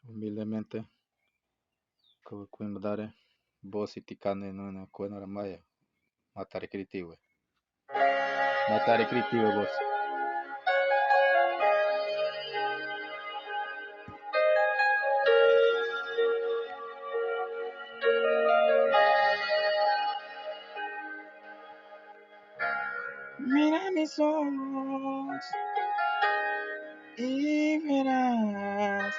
Humildemente, dare voz y ticane no en cuena la maya, matare critiwe. Matare critiwe vos. Mira mis ojos y verás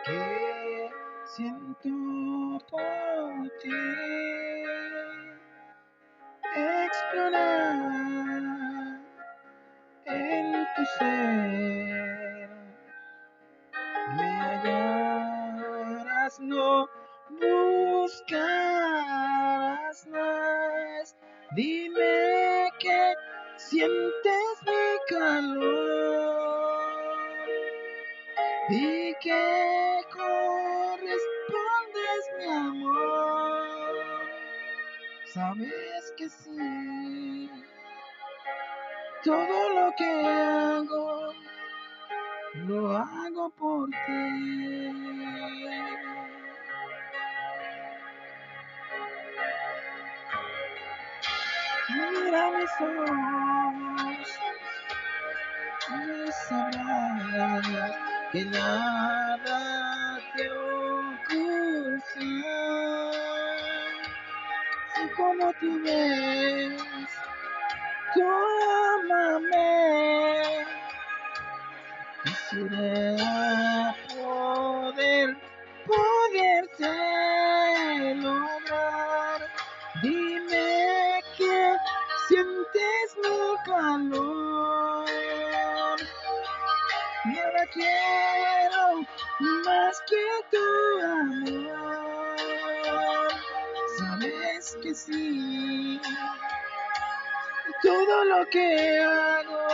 que siento por ti. Explorar en tu ser, me hallarás, no buscarás más. Dime que sientes mi calor y que correspondes mi amor. Sabes que sí, todo lo que hago lo hago por ti. Mira mis ojos y sabrás que nada te oculta. Si como tú ves, tú ámame. Quisiera poderte lograr. Dime que sientes mi calor. Nada quiero más que tu amor. Sabes que sí, todo lo que hago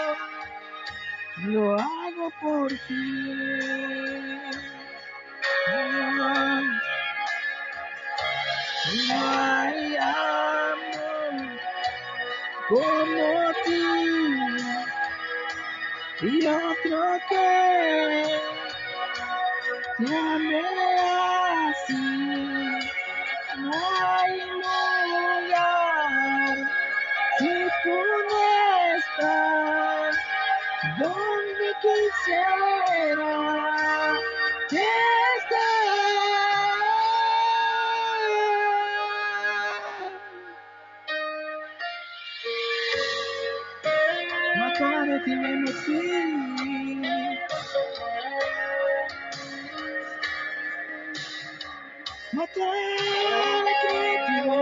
lo hago por ti. No hay amor como tú y otro que te ame así. No hay lugar si tú no estás donde quisiera estar. Matare ti sì. Matare critico,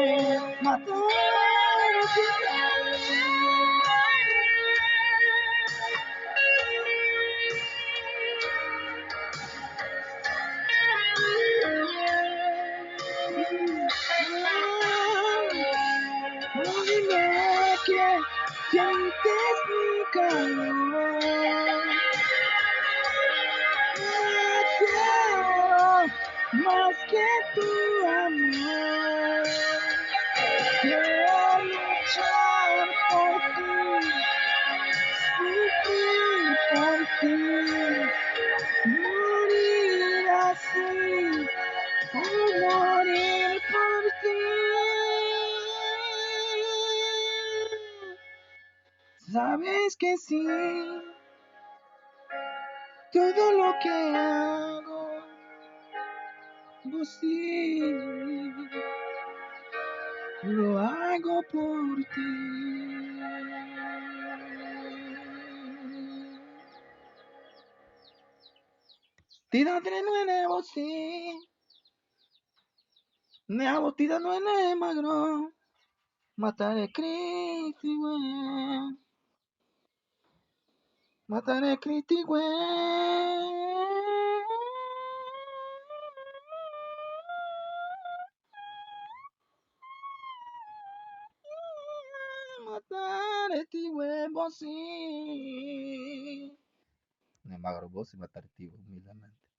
matare ti dime que sientes mi calor. Quiero más que tu amor. Quiero luchar por ti, sufrir por ti, morir así, o morir por ti. Sabes que sí, todo lo que hago, sí, lo hago por ti. Tírate nueve sí, tira nueve magro, matare criti matare criti matare ti sí. Ne magro vos y matare ti humildemente.